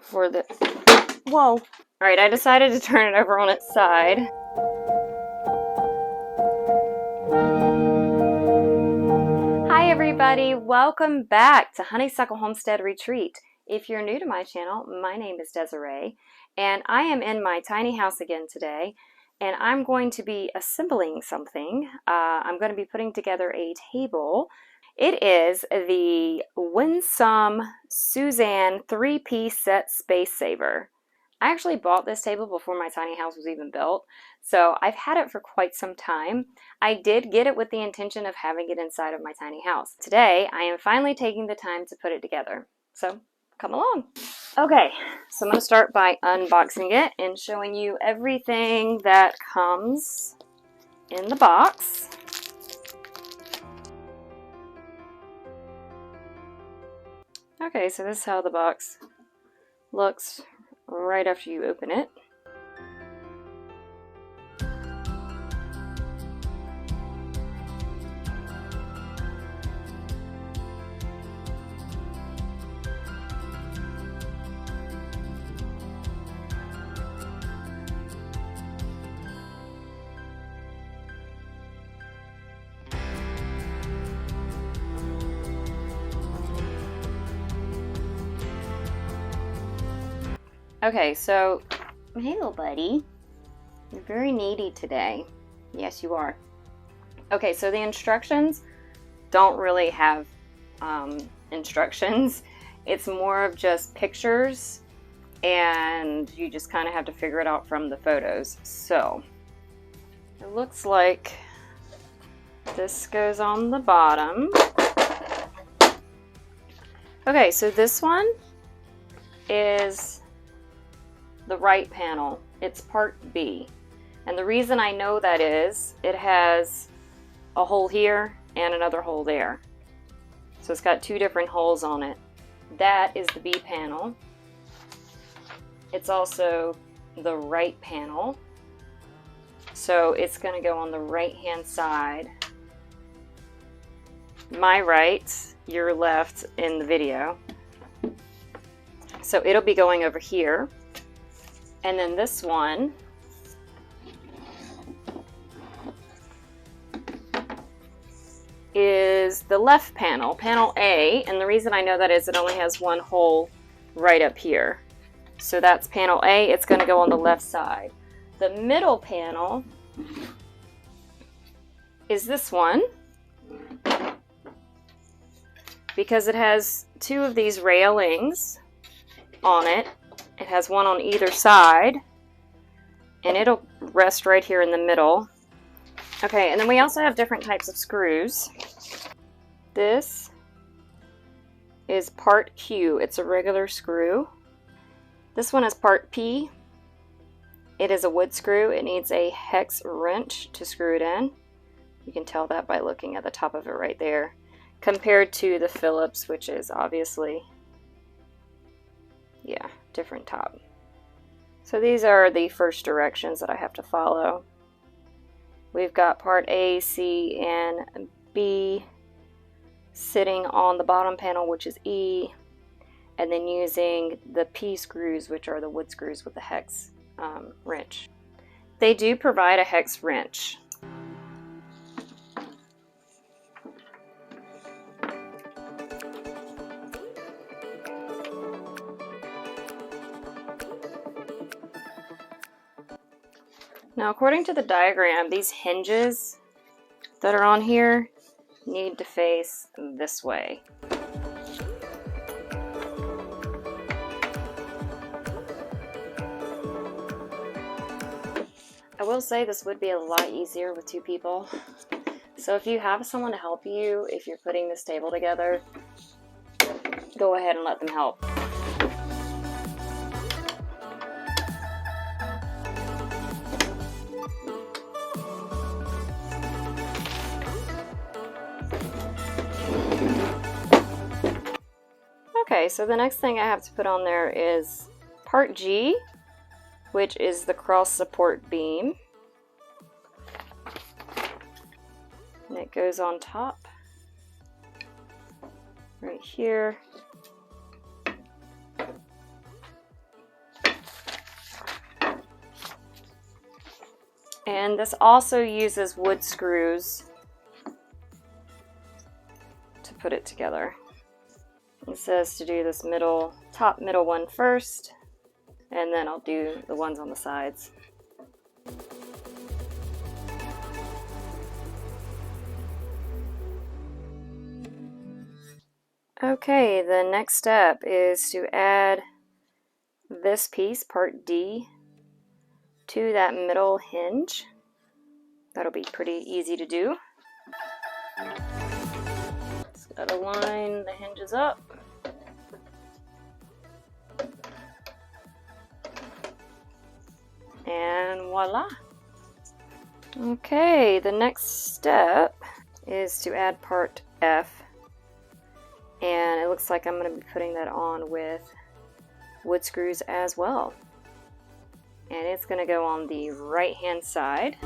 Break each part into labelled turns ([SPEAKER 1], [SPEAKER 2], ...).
[SPEAKER 1] for the, whoa. All right, I decided to turn it over on its side. Hi everybody, welcome back to Honeysuckle Homestead Retreat. If you're new to my channel, my name is Desiree, and I am in my tiny house again today, and I'm going to be assembling something. I'm going to be putting together a table. It is the Winsome Suzanne 3-piece set Space Saver. I actually bought this table before my tiny house was even built, so I've had it for quite some time. I did get it with the intention of having it inside of my tiny house. Today, I am finally taking the time to put it together, so come along. Okay, so I'm going to start by unboxing it and showing you everything that comes in the box. Okay, so this is how the box looks right after you open it. Okay, so, hey little buddy, you're very needy today. Yes, you are. Okay, so the instructions don't really have instructions. It's more of just pictures, and you just kind of have to figure it out from the photos. So, it looks like this goes on the bottom. Okay, so this one is the right panel. It's part B. And the reason I know that is it has a hole here and another hole there. So it's got two different holes on it. That is the B panel. It's also the right panel. So it's going to go on the right hand side. My right, your left in the video. So it'll be going over here. And then this one is the left panel, panel A, and the reason I know that is it only has one hole right up here. So that's panel A, it's going to go on the left side. The middle panel is this one, because it has two of these railings on it. It has one on either side, and it'll rest right here in the middle. Okay, and then we also have different types of screws. This is part Q. It's a regular screw. This one is part P. It is a wood screw. It needs a hex wrench to screw it in. You can tell that by looking at the top of it right there, compared to the Phillips, which is obviously, yeah, different top. So these are the first directions that I have to follow. We've got part A, C, and B sitting on the bottom panel, which is E, and then using the P screws, which are the wood screws with the hex wrench. They do provide a hex wrench. Now, according to the diagram, these hinges that are on here need to face this way. I will say this would be a lot easier with two people. So if you have someone to help you, if you're putting this table together, go ahead and let them help. Okay, so the next thing I have to put on there is part G, which is the cross support beam. And it goes on top, right here. And this also uses wood screws to put it together. It says to do this top middle one first, and then I'll do the ones on the sides. Okay, the next step is to add this piece, part D, to that middle hinge. That'll be pretty easy to do. Just gotta line the hinges up. And voila! Okay, the next step is to add part F. And it looks like I'm going to be putting that on with wood screws as well. And it's going to go on the right hand side.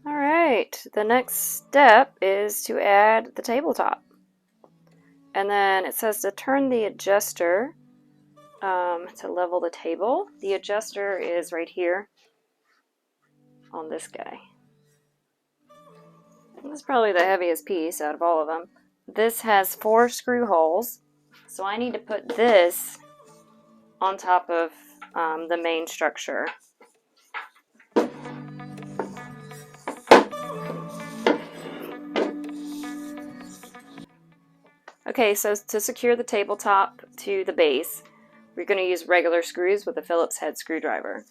[SPEAKER 1] Alright, the next step is to add the tabletop. And then it says to turn the adjuster to level the table. The adjuster is right here on this guy. This is probably the heaviest piece out of all of them. This has 4 screw holes, so I need to put this on top of the main structure. Okay, so to secure the tabletop to the base, we're going to use regular screws with a Phillips head screwdriver.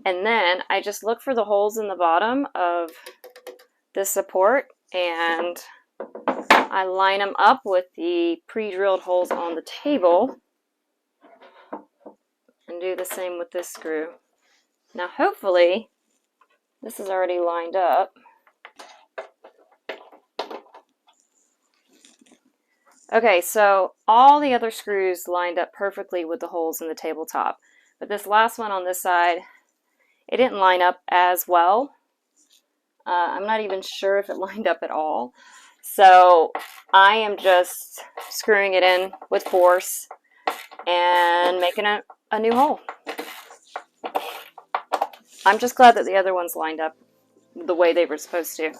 [SPEAKER 1] And then I just look for the holes in the bottom of this support and I line them up with the pre-drilled holes on the table and do the same with this screw. Now hopefully this is already lined up. Okay, so all the other screws lined up perfectly with the holes in the tabletop, but this last one on this side, it didn't line up as well. I'm not even sure if it lined up at all. So I am just screwing it in with force and making a new hole. I'm just glad that the other ones lined up the way they were supposed to.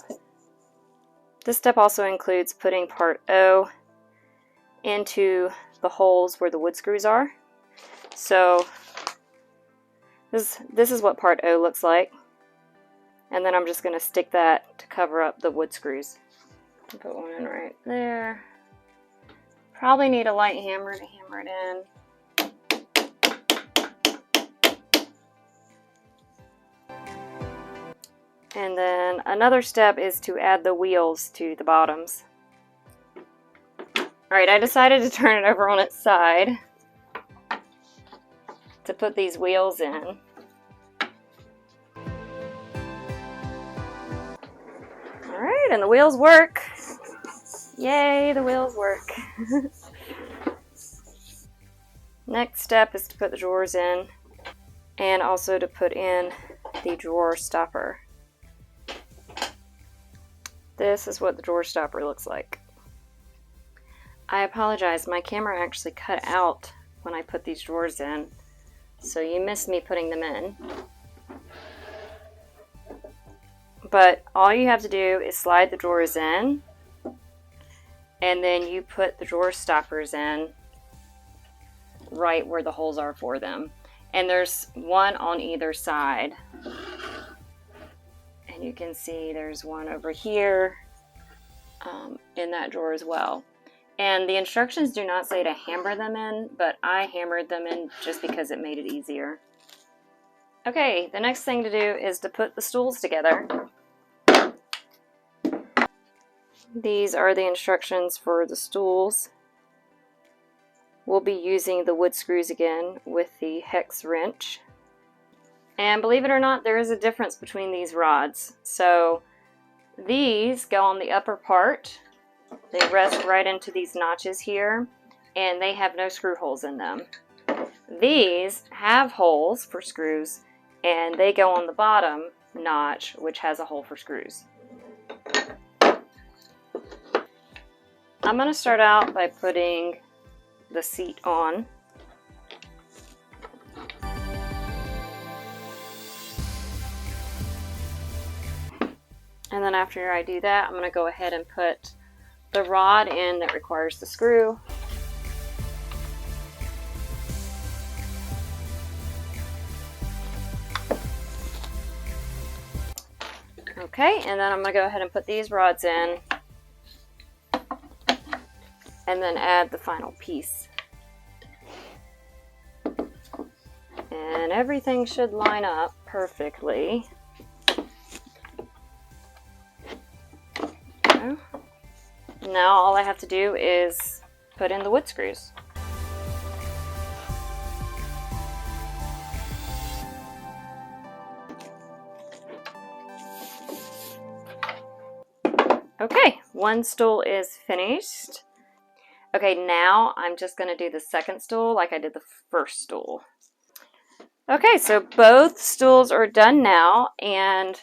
[SPEAKER 1] This step also includes putting part O into the holes where the wood screws are. So this is what part O looks like. And then I'm just going to stick that to cover up the wood screws. Put one in right there. Probably need a light hammer to hammer it in. And then another step is to add the wheels to the bottoms. Alright, I decided to turn it over on its side to put these wheels in. Alright, and the wheels work. Yay, the wheels work. Next step is to put the drawers in and also to put in the drawer stopper. This is what the drawer stopper looks like. I apologize, my camera actually cut out when I put these drawers in, so you missed me putting them in. But all you have to do is slide the drawers in, and then you put the drawer stoppers in right where the holes are for them. And there's one on either side. And you can see there's one over here in that drawer as well. And the instructions do not say to hammer them in, but I hammered them in just because it made it easier. Okay, the next thing to do is to put the stools together. These are the instructions for the stools. We'll be using the wood screws again with the hex wrench. And believe it or not, there is a difference between these rods. So these go on the upper part. They rest right into these notches here, and they have no screw holes in them. These have holes for screws, and they go on the bottom notch, which has a hole for screws. I'm going to start out by putting the seat on. And then after I do that, I'm going to go ahead and put the rod in that requires the screw. Okay, and then I'm going to go ahead and put these rods in and then add the final piece. And everything should line up perfectly. Okay. Now all I have to do is put in the wood screws. Okay, one stool is finished. Okay, now I'm just going to do the second stool like I did the first stool. Okay, so both stools are done now, and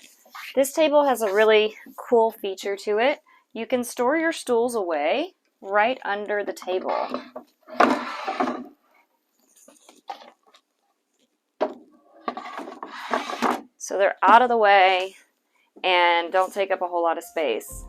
[SPEAKER 1] this table has a really cool feature to it. You can store your stools away right under the table. So they're out of the way and don't take up a whole lot of space.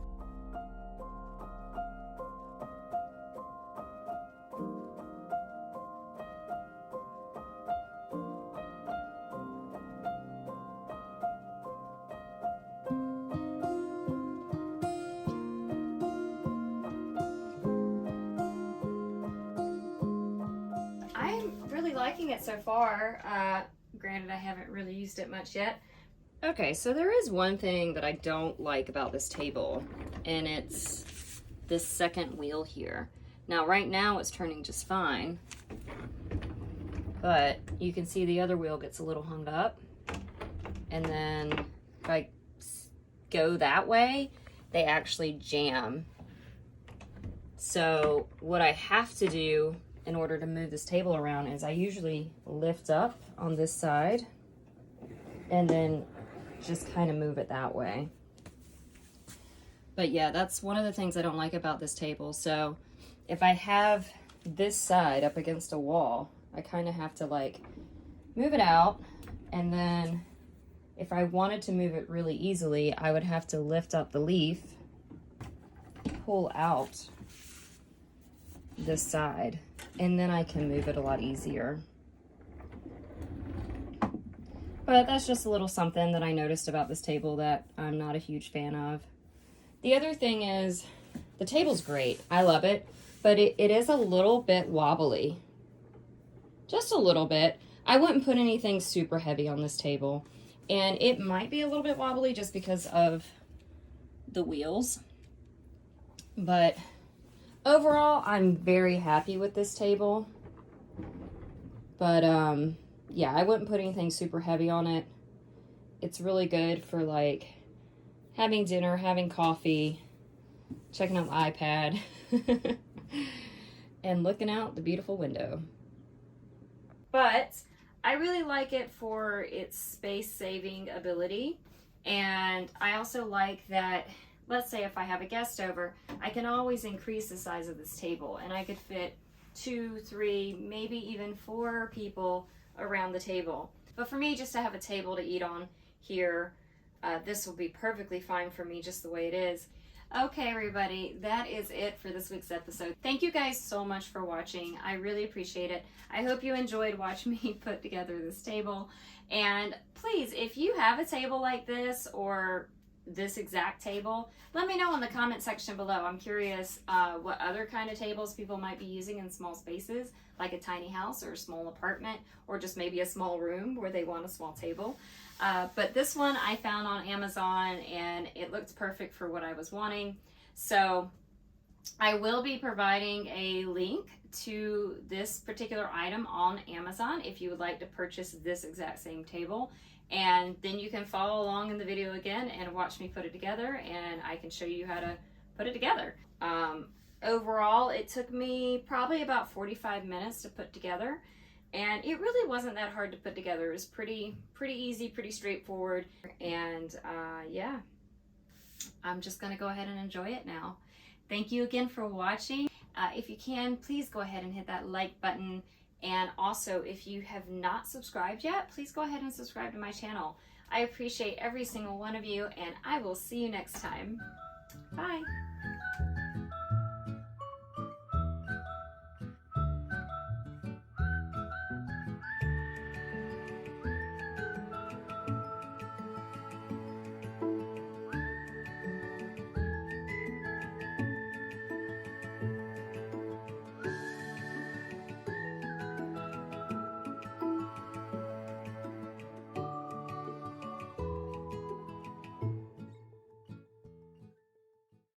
[SPEAKER 1] I'm really liking it so far. Granted, I haven't really used it much yet. Okay, so there is one thing that I don't like about this table, and it's this second wheel here. Now, right now it's turning just fine, but you can see the other wheel gets a little hung up, and then if I go that way, they actually jam. So what I have to do in order to move this table around is I usually lift up on this side and then just kind of move it that way. But yeah, that's one of the things I don't like about this table. So if I have this side up against a wall, I kind of have to like move it out, and then if I wanted to move it really easily, I would have to lift up the leaf, pull out this side, and then I can move it a lot easier. But that's just a little something that I noticed about this table that I'm not a huge fan of. The other thing is, the table's great. I love it, but it is a little bit wobbly. Just a little bit. I wouldn't put anything super heavy on this table. And it might be a little bit wobbly just because of the wheels. But overall, I'm very happy with this table. But yeah, I wouldn't put anything super heavy on it. It's really good for like having dinner, having coffee, checking out the iPad, and looking out the beautiful window. But I really like it for its space-saving ability. And I also like that, let's say if I have a guest over, I can always increase the size of this table, and I could fit 2, 3, maybe even 4 people around the table. But for me, just to have a table to eat on here, this will be perfectly fine for me just the way it is. Okay, everybody, that is it for this week's episode. Thank you guys so much for watching. I really appreciate it. I hope you enjoyed watching me put together this table. And please, if you have a table like this or this exact table, let me know in the comment section below. I'm curious what other kind of tables people might be using in small spaces, like a tiny house or a small apartment, or just maybe a small room where they want a small table. But this one I found on Amazon, and it looked perfect for what I was wanting. So I will be providing a link to this particular item on Amazon if you would like to purchase this exact same table. And then you can follow along in the video again and watch me put it together, and I can show you how to put it together. Overall, it took me probably about 45 minutes to put together, And it really wasn't that hard to put together. It was pretty easy, pretty straightforward. And yeah, I'm just gonna go ahead and enjoy it now. Thank you again for watching. If you can, please go ahead and hit that like button. And also, if you have not subscribed yet, please go ahead and subscribe to my channel. I appreciate every single one of you, and I will see you next time. Bye.